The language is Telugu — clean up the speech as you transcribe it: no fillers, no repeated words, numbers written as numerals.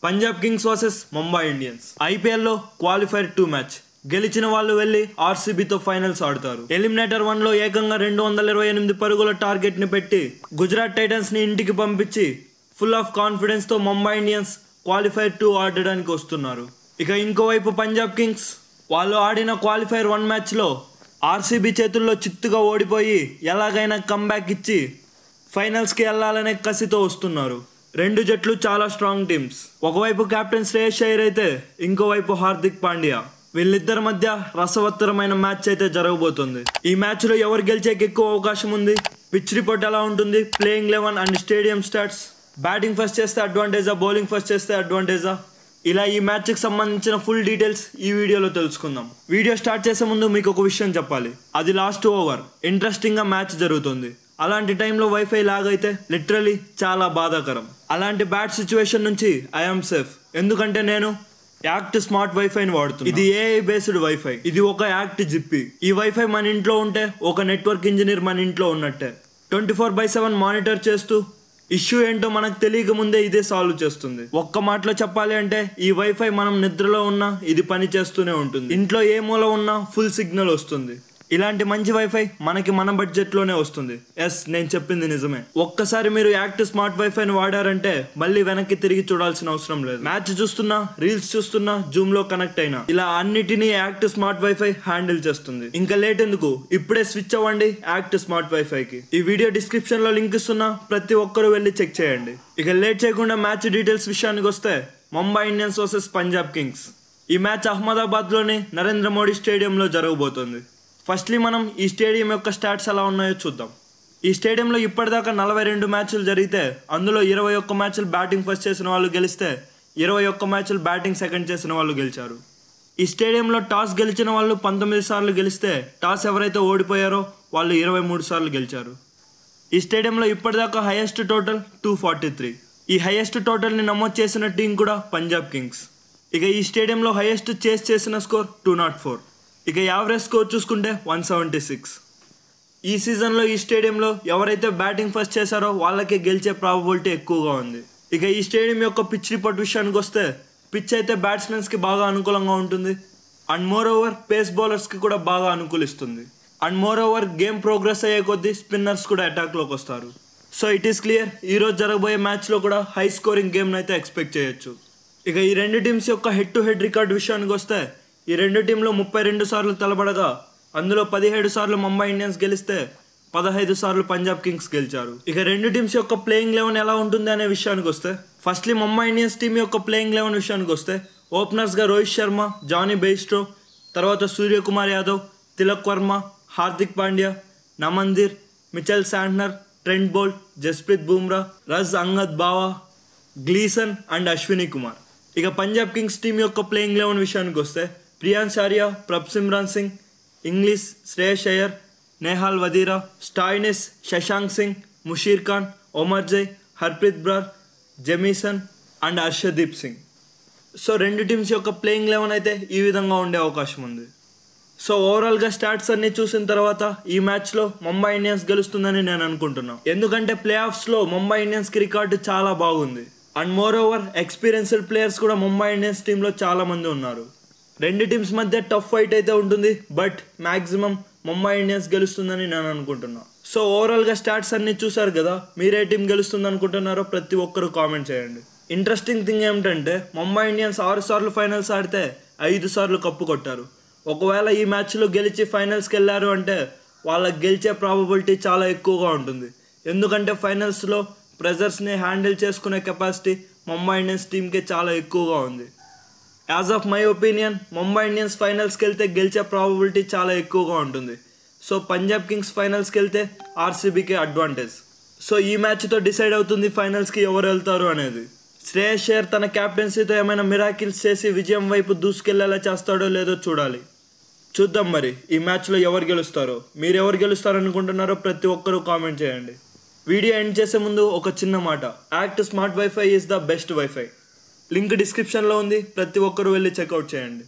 Punjab Kings versus Mumbai Indians. ఐపీఎల్లో క్వాలిఫైర్ 2 మ్యాచ్. గెలిచిన వాళ్ళు వెళ్లి ఆర్సీబీతో ఫైనల్స్ ఆడతారు. ఎలిమినేటర్ 1లో ఏకంగా 228 పరుగుల టార్గెట్ ని పెట్టి గుజరాత్ టైటన్స్ ని ఇంటికి పంపించి ఫుల్ ఆఫ్ కాన్ఫిడెన్స్ తో ముంబై ఇండియన్స్ క్వాలిఫైర్ 2 ఆడడానికి వస్తున్నారు. ఇక ఇంకోవైపు పంజాబ్ కింగ్స్ వాళ్ళు ఆడిన క్వాలిఫైర్ 1 మ్యాచ్ లో ఆర్సీబీ చేతుల్లో చిత్తుగా ఓడిపోయి ఎలాగైనా కంబ్యాక్ ఇచ్చి ఫైనల్స్ కి వెళ్లాలనే కసితో వస్తున్నారు. రెండు జట్లు చాలా స్ట్రాంగ్ టీమ్స్. ఒకవైపు కెప్టెన్ శ్రేయస్ అయ్యర్ అయితే ఇంకోవైపు హార్దిక్ పాండ్యా. వీళ్ళిద్దరి మధ్య రసవత్తరమైన మ్యాచ్ అయితే జరగబోతుంది. ఈ మ్యాచ్ లో ఎవరు గెలిచేకి ఎక్కువ అవకాశం ఉంది, పిచ్ రిపోర్ట్ ఎలా ఉంటుంది, playing 11 and stadium stats, batting first చేస్తే అడ్వాంటేజా, బౌలింగ్ ఫస్ట్ చేస్తే అడ్వాంటేజా, ఇలా ఈ మ్యాచ్ కి సంబంధించిన ఫుల్ డీటెయిల్స్ ఈ వీడియోలో తెలుసుకుందాం. వీడియో స్టార్ట్ చేసే ముందు మీకు ఒక విషయం చెప్పాలి. అది లాస్ట్ ఓవర్, ఇంట్రెస్టింగ్ గా మ్యాచ్ జరుగుతుంది. అలాంటి టైంలో వైఫై లాగ్ అయితే లిటరలీ చాలా బాధాకరం. అలాంటి బ్యాడ్ సిచ్యువేషన్ నుంచి ఐఎమ్ సేఫ్. ఎందుకంటే నేను యాక్ట్ స్మార్ట్ వైఫైని వాడుతున్నాను. ఇది ఏఐ బేస్డ్ వైఫై. ఇది ఒక యాక్ట్ జిప్పి. ఈ వైఫై మన ఇంట్లో ఉంటే ఒక నెట్వర్క్ ఇంజనీర్ మన ఇంట్లో ఉన్నట్టే 24/7 మానిటర్ చేస్తూ ఇష్యూ ఏంటో మనకు తెలియక ముందే ఇదే సాల్వ్ చేస్తుంది. ఒక్క మాటలో చెప్పాలి అంటే ఈ వైఫై మనం నిద్రలో ఉన్నా ఇది పని చేస్తూనే ఉంటుంది. ఇంట్లో ఏ మూల ఉన్నా ఫుల్ సిగ్నల్ వస్తుంది. ఇలాంటి మంచి వైఫై మనకి మన బడ్జెట్ లోనే వస్తుంది. ఎస్, నేను చెప్పింది నిజమే. ఒక్కసారి మీరు యాక్ట్ స్మార్ట్ వైఫైని వాడారంటే మళ్ళీ వెనక్కి తిరిగి చూడాల్సిన అవసరం లేదు. మ్యాచ్ చూస్తున్నా, రీల్స్ చూస్తున్నా, జూమ్ లో కనెక్ట్ అయినా ఇలా అన్నిటినీ యాక్ట్ స్మార్ట్ వైఫై హ్యాండిల్ చేస్తుంది. ఇంకా లేట్ ఎందుకు, ఇప్పుడే స్విచ్ అవ్వండి యాక్ట్ స్మార్ట్ వైఫైకి. ఈ వీడియో డిస్క్రిప్షన్ లో లింక్ ఇస్తున్నా, ప్రతి ఒక్కరు వెళ్ళి చెక్ చేయండి. ఇక లేట్ చేయకుండా మ్యాచ్ డీటెయిల్స్ విషయానికి వస్తే, Mumbai Indians versus Punjab Kings. ఈ మ్యాచ్ అహ్మదాబాద్ లోని నరేంద్ర మోడీ స్టేడియంలో జరగబోతోంది. ఫస్ట్లీ మనం ఈ స్టేడియం యొక్క స్టాట్స్ ఎలా ఉన్నాయో చూద్దాం. ఈ స్టేడియంలో ఇప్పటిదాకా 42 మ్యాచ్లు జరిగితే అందులో 21 మ్యాచ్లు బ్యాటింగ్ ఫస్ట్ చేసిన వాళ్ళు గెలిస్తే 21 మ్యాచ్లు బ్యాటింగ్ సెకండ్ చేసిన వాళ్ళు గెలిచారు. ఈ స్టేడియంలో టాస్ గెలిచిన వాళ్ళు 19 సార్లు గెలిస్తే టాస్ ఎవరైతే ఓడిపోయారో వాళ్ళు 23 సార్లు గెలిచారు. ఈ స్టేడియంలో ఇప్పటిదాకా హైయెస్ట్ టోటల్ 243. ఈ హైయెస్ట్ టోటల్ని నమోదు చేసిన టీం కూడా పంజాబ్ కింగ్స్. ఇక ఈ స్టేడియంలో హైయెస్ట్ చేస్ చేసిన స్కోర్ 204. ఇక యావరేజ్ స్కోర్ చూసుకుంటే 176. ఈ సీజన్లో ఈ స్టేడియంలో ఎవరైతే బ్యాటింగ్ ఫస్ట్ చేశారో వాళ్ళకే గెలిచే ప్రాబబిలిటీ ఎక్కువగా ఉంది. ఇక ఈ స్టేడియం యొక్క పిచ్ రిపోర్ట్ విషయానికి వస్తే, పిచ్ అయితే బ్యాట్స్మెన్స్కి బాగా అనుకూలంగా ఉంటుంది అండ్ మోర్ ఓవర్ పేస్ బౌలర్స్కి కూడా బాగా అనుకూలిస్తుంది. And moreover game progress అయ్యే కొద్దీ స్పిన్నర్స్ కూడా అటాక్లోకి వస్తారు. సో ఇట్ ఈస్ క్లియర్, ఈరోజు జరగబోయే మ్యాచ్లో కూడా హై స్కోరింగ్ గేమ్ని అయితే ఎక్స్పెక్ట్ చేయొచ్చు. ఇక ఈ రెండు టీమ్స్ యొక్క హెడ్ టు హెడ్ రికార్డ్ విషయానికి వస్తే, ఈ రెండు టీంలు 32 సార్లు తలపడగా అందులో 17 సార్లు ముంబై ఇండియన్స్ గెలిస్తే 15 సార్లు పంజాబ్ కింగ్స్ గెలిచారు. ఇక రెండు టీమ్స్ యొక్క ప్లేయింగ్ 11 ఎలా ఉంటుంది అనే విషయానికి వస్తే, ఫస్ట్లీ ముంబై ఇండియన్స్ టీం యొక్క ప్లేయింగ్ 11 విషయానికి వస్తే, ఓపెనర్స్గా రోహిత్ శర్మ, జానీ బెయిస్టో, తర్వాత Suryakumar Yadav, Tilak Varma, Hardik Pandya, Naman Dhir, Mitchell Santner, Trent Boult, Jasprit Bumrah, Raj Angad Bawa, Gleeson and Ashwani Kumar. ఇక పంజాబ్ కింగ్స్ టీం యొక్క ప్లేయింగ్ 11 విషయానికి వస్తే, Priyansh Arya, Prabhsimran Singh, Inglis, Shreyas Iyer, Nehal Wadhera, Stoinis, Shashank Singh, Musheer Khan, Omarzai, Harpreet Brar, Jamieson and Harshdeep Singh. So రెండు టీమ్స్ యొక్క ప్లేయింగ్ 11 అయితే ఈ విధంగా ఉండే అవకాశం ఉంది. సో ఓవరాల్గా స్టాట్స్ అన్ని చూసిన తర్వాత ఈ మ్యాచ్లో ముంబై ఇండియన్స్ గెలుస్తుందని నేను అనుకుంటున్నాను. ఎందుకంటే ప్లే ఆఫ్స్లో ముంబై ఇండియన్స్కి రికార్డు చాలా బాగుంది and more over experienced players కూడా ముంబై ఇండియన్స్ టీంలో చాలా మంది ఉన్నారు. రెండు టీమ్స్ మధ్య టఫ్ ఫైట్ అయితే ఉంటుంది, బట్ మ్యాక్సిమం ముంబై ఇండియన్స్ గెలుస్తుందని నేను అనుకుంటున్నాను. సో ఓవరాల్గా స్టాట్స్ అన్ని చూసారు కదా, మీరే టీం గెలుస్తుంది అనుకుంటున్నారో ప్రతి ఒక్కరు కామెంట్ చేయండి. ఇంట్రెస్టింగ్ థింగ్ ఏమిటంటే ముంబై ఇండియన్స్ 6 సార్లు ఫైనల్స్ ఆడితే 5 సార్లు కప్పు కొట్టారు. ఒకవేళ ఈ మ్యాచ్లో గెలిచి ఫైనల్స్కి వెళ్ళారు అంటే వాళ్ళకి గెలిచే ప్రాబబిలిటీ చాలా ఎక్కువగా ఉంటుంది. ఎందుకంటే ఫైనల్స్లో ప్రెజర్స్ని హ్యాండిల్ చేసుకునే కెపాసిటీ ముంబై ఇండియన్స్ టీంకే చాలా ఎక్కువగా ఉంది. As of my opinion Mumbai Indians ఫైనల్స్కి వెళ్తే గెలిచే ప్రాబబిలిటీ చాలా ఎక్కువగా ఉంటుంది. సో పంజాబ్ కింగ్స్ ఫైనల్స్కి వెళ్తే ఆర్సీబీకి అడ్వాంటేజ్. సో ఈ మ్యాచ్తో డిసైడ్ అవుతుంది ఫైనల్స్కి ఎవరు వెళ్తారు అనేది. శ్రేయస్ అయ్యర్ తన క్యాప్టెన్సీతో ఏమైనా మిరాకిల్స్ చేసి విజయం వైపు దూసుకెళ్లేలా చేస్తాడో లేదో చూడాలి. చూద్దాం మరి ఈ మ్యాచ్లో ఎవరు గెలుస్తారో. మీరు ఎవరు గెలుస్తారో అనుకుంటున్నారో ప్రతి ఒక్కరూ కామెంట్ చేయండి. వీడియో ఎండ్ చేసే ముందు ఒక చిన్న మాట, act smart wifi is the best wifi. Link డిస్క్రిప్షన్లో ఉంది, ప్రతి ఒక్కరు వెళ్ళి చెక్అవుట్ చేయండి.